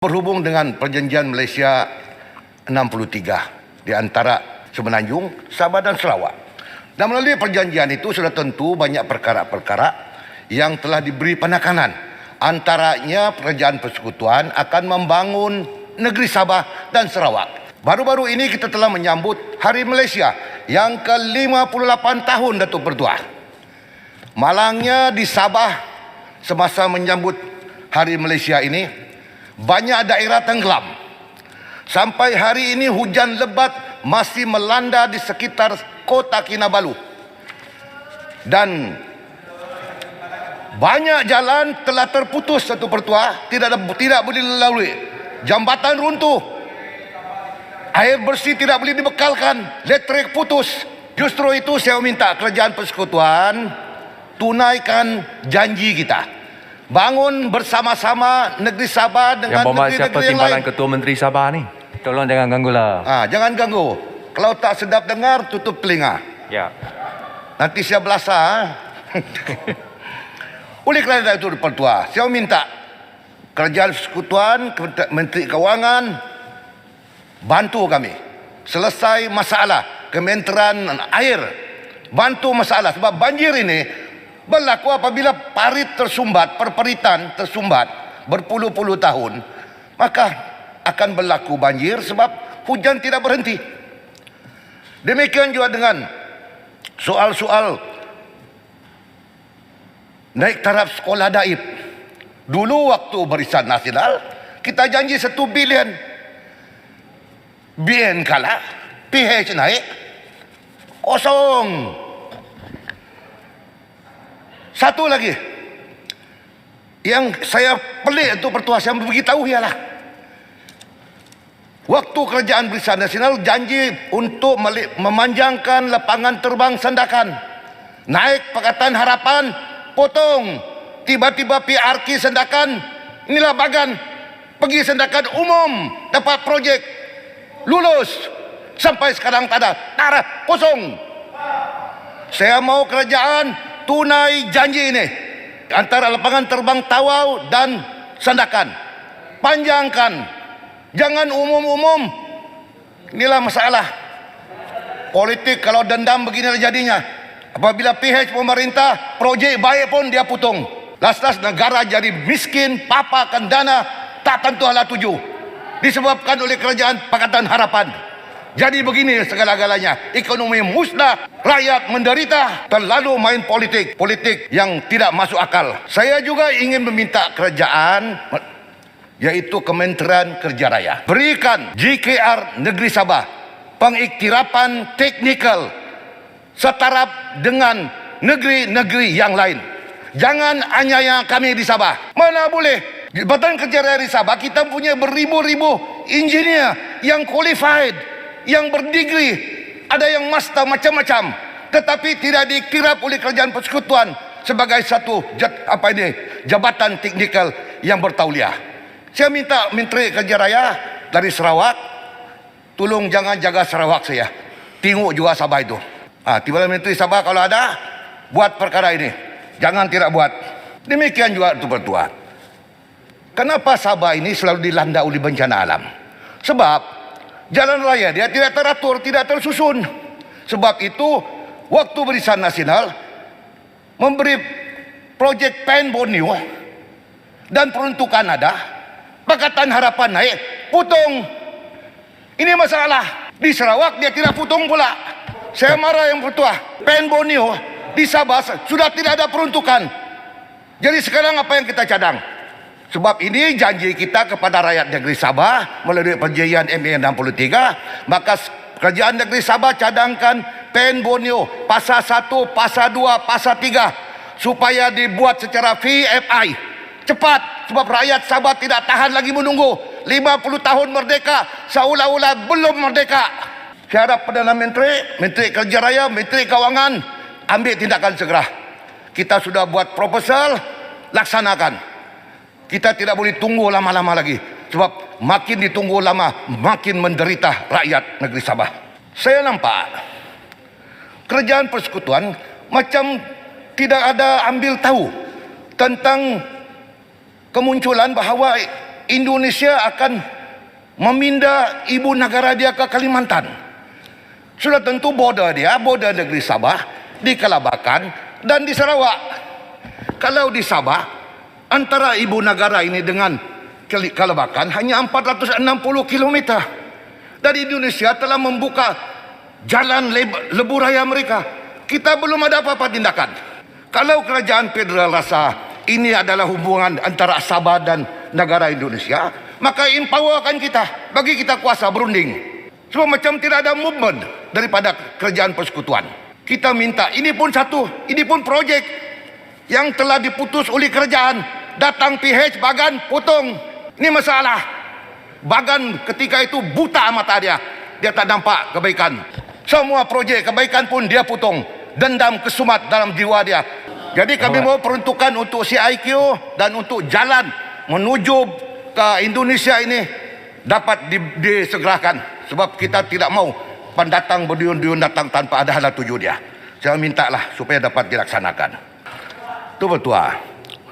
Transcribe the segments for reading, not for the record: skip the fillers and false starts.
Berhubung dengan perjanjian Malaysia 63 di antara Semenanjung, Sabah dan Sarawak. Dan melalui perjanjian itu sudah tentu banyak perkara-perkara yang telah diberi penekanan. Antaranya Kerajaan Persekutuan akan membangun negeri Sabah dan Sarawak. Baru-baru ini kita telah menyambut Hari Malaysia yang ke-58 tahun Datuk Pertua. Malangnya di Sabah semasa menyambut Hari Malaysia ini, banyak daerah tenggelam. Sampai hari ini hujan lebat masih melanda di sekitar kota Kinabalu. Dan banyak jalan telah terputus Datuk Pertua, tidak boleh dilalui. Jambatan runtuh. Air bersih tidak boleh dibekalkan, elektrik putus. Justru itu saya minta Kerajaan Persekutuan tunaikan janji kita. Bangun bersama-sama negeri Sabah dengan negeri-negeri yang lain. Ketua Menteri Sabah ni? Tolong jangan ganggulah. Jangan ganggu. Kalau tak sedap dengar, tutup telinga. Ya. Nanti saya belasah. Oleh kerana itu Pertua, saya minta Kerajaan Persekutuan, Menteri Kewangan bantu kami selesai masalah Kementerian Air. Bantu masalah sebab banjir ini berlaku apabila parit tersumbat, perperitan tersumbat berpuluh-puluh tahun, maka akan berlaku banjir sebab hujan tidak berhenti. Demikian juga dengan soal-soal naik taraf sekolah daib. Dulu waktu Barisan Nasional kita janji 1 bilion. BN kalah, PH naik, kosong. Satu lagi yang saya pelik untuk Pertua, saya beritahu ialah waktu Kerajaan Barisan Nasional janji untuk memanjangkan lapangan terbang Sandakan, naik Pakatan Harapan, potong. Tiba-tiba PRK Sandakan, inilah Bagan, pergi Sandakan umum, dapat projek, lulus. Sampai sekarang tak ada, taraf kosong. Saya mau kerajaan tunai janji ini antara lapangan terbang Tawau dan Sandakan. Panjangkan, jangan umum-umum. Inilah masalah politik. Kalau dendam beginilah jadinya. Apabila PH pemerintah projek baik pun dia putung. Last-last negara jadi miskin, papakan dana tak tentu ala tuju, disebabkan oleh Kerajaan Pakatan Harapan. Jadi begini segala-galanya, ekonomi musnah, rakyat menderita, terlalu main politik yang tidak masuk akal. Saya juga ingin meminta kerajaan, yaitu Kementerian Kerja Raya, berikan JKR Negeri Sabah pengiktirapan teknikal setaraf dengan negeri-negeri yang lain. Jangan anyaya kami di Sabah. Mana boleh, Jabatan Kerja Raya di Sabah kita punya beribu-ribu engineer yang qualified, yang berdigri, ada yang master macam-macam, tetapi tidak dikira oleh Kerajaan Persekutuan sebagai satu jabatan teknikal yang bertauliah. Saya minta Menteri Kerja Raya dari Sarawak, tolong jangan jaga Sarawak saya, tengok juga Sabah itu. Tiba-tiba Menteri Sabah kalau ada, buat perkara ini, jangan tidak buat. Demikian juga itu Pertua. Kenapa Sabah ini selalu dilanda oleh bencana alam? Sebab jalan raya dia tidak teratur, tidak tersusun. Sebab itu waktu Barisan Nasional memberi projek Pen Borneo dan peruntukan ada, Pakatan Harapan naik, putung. Ini masalah. Di Sarawak dia tidak putung pula. Saya marah yang Pertua. Pen Borneo di Sabah sudah tidak ada peruntukan. Jadi sekarang apa yang kita cadang? Sebab ini janji kita kepada rakyat negeri Sabah melalui perjanjian MA 63, maka Kerajaan Negeri Sabah cadangkan Pen Borneo Pasal 1, Pasal 2, Pasal 3 supaya dibuat secara VFI cepat, sebab rakyat Sabah tidak tahan lagi menunggu 50 tahun merdeka seolah-olah belum merdeka. Saya harap Perdana Menteri, Menteri Kerja Raya, Menteri Kewangan ambil tindakan segera. Kita sudah buat proposal, laksanakan. Kita tidak boleh tunggu lama-lama lagi, sebab makin ditunggu lama makin menderita rakyat negeri Sabah. Saya nampak Kerajaan Persekutuan macam tidak ada ambil tahu tentang kemunculan bahawa Indonesia akan memindah ibu negara dia ke Kalimantan. Sudah tentu border negeri Sabah dikelabahkan dan di Sarawak. Kalau di Sabah, antara ibu negara ini dengan Kalabakan hanya 460 km. Dan Indonesia telah membuka jalan lebuh raya mereka. Kita belum ada apa-apa tindakan. Kalau kerajaan federal rasa ini adalah hubungan antara Sabah dan negara Indonesia, maka empowerkan kita, bagi kita kuasa berunding. Sebab macam tidak ada movement daripada kerajaan persekutuan. Kita minta, ini pun projek yang telah diputus oleh kerajaan. Datang PH, Bagan, potong. Ini masalah. Bagan ketika itu buta mata dia. Dia tak nampak kebaikan. Semua projek kebaikan pun dia potong. Dendam kesumat dalam jiwa dia. Jadi kami mau peruntukan untuk CIQ dan untuk jalan menuju ke Indonesia ini dapat disegerakan. Sebab kita tidak mau pendatang berduyun-duyun datang tanpa ada hala tuju dia. Saya mintalah supaya dapat dilaksanakan. Itu betul.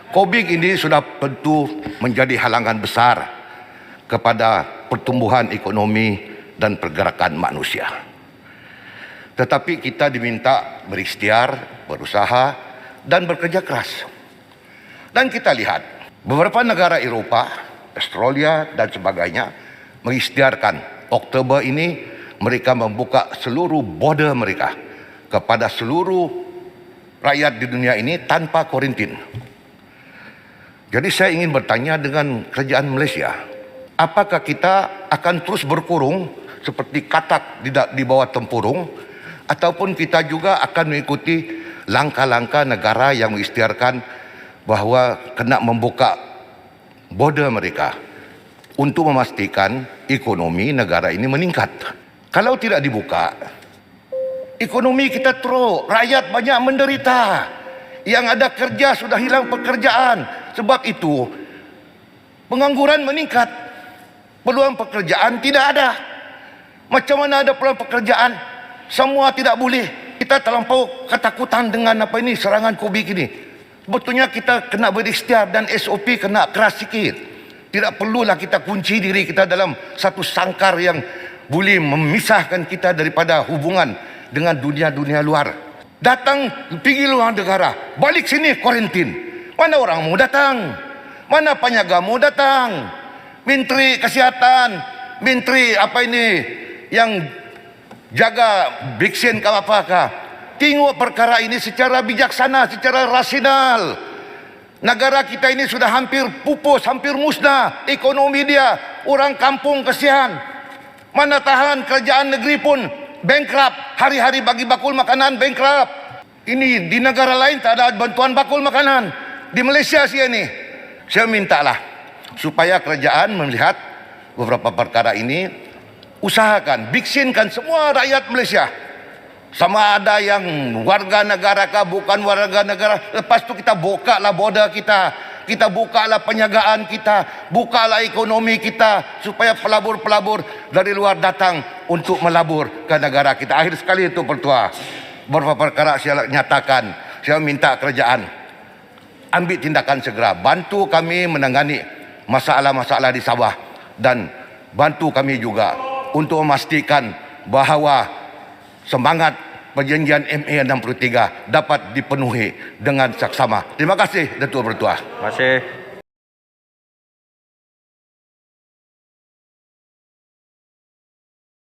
COVID ini sudah tentu menjadi halangan besar kepada pertumbuhan ekonomi dan pergerakan manusia. Tetapi kita diminta berikhtiar, berusaha dan bekerja keras. Dan kita lihat beberapa negara Eropah, Australia dan sebagainya mengikhtiarkan Oktober ini mereka membuka seluruh border mereka kepada seluruh rakyat di dunia ini tanpa kuarantin. Jadi saya ingin bertanya dengan kerajaan Malaysia, apakah kita akan terus berkurung seperti katak di bawah tempurung, ataupun kita juga akan mengikuti langkah-langkah negara yang mengikhtiarkan bahawa kena membuka border mereka untuk memastikan ekonomi negara ini meningkat. Kalau tidak dibuka, ekonomi kita teruk, rakyat banyak menderita. Yang ada kerja sudah hilang pekerjaan. Sebab itu pengangguran meningkat. Peluang pekerjaan tidak ada. Macam mana ada peluang pekerjaan? Semua tidak boleh. Kita terlampau ketakutan dengan serangan COVID ini. Sebetulnya kita kena berikhtiar dan SOP kena keras sikit. Tidak perlulah kita kunci diri kita dalam satu sangkar yang boleh memisahkan kita daripada hubungan dengan dunia-dunia luar. Datang pergi luar negara, balik sini kuarantin. Mana orang mau datang? Mana penjaga mau datang? Menteri Kesihatan, Menteri yang jaga vaksin ke apakah? Tengok perkara ini secara bijaksana, secara rasional. Negara kita ini sudah hampir pupus, hampir musnah. Ekonomi dia, orang kampung kesian. Mana tahan kerajaan negeri pun bankrupt. Hari-hari bagi bakul makanan bankrupt. Ini di negara lain tak ada bantuan bakul makanan. Di Malaysia sini. Saya mintalah supaya kerajaan melihat beberapa perkara ini, usahakan, vaksinkan semua rakyat Malaysia. Sama ada yang warga negara kah, bukan warga negara. Lepas tu kita buka lah border kita. Kita buka lah penjagaan kita. Buka lah ekonomi kita. Supaya pelabur-pelabur dari luar datang untuk melabur ke negara kita. Akhir sekali itu Pertua. Beberapa perkara saya nyatakan. Saya minta kerajaan ambil tindakan segera. Bantu kami menangani masalah-masalah di Sabah. Dan bantu kami juga untuk memastikan bahawa semangat perjanjian MA 63 dapat dipenuhi dengan saksama. Terima kasih Datuk Pertua. Terima kasih.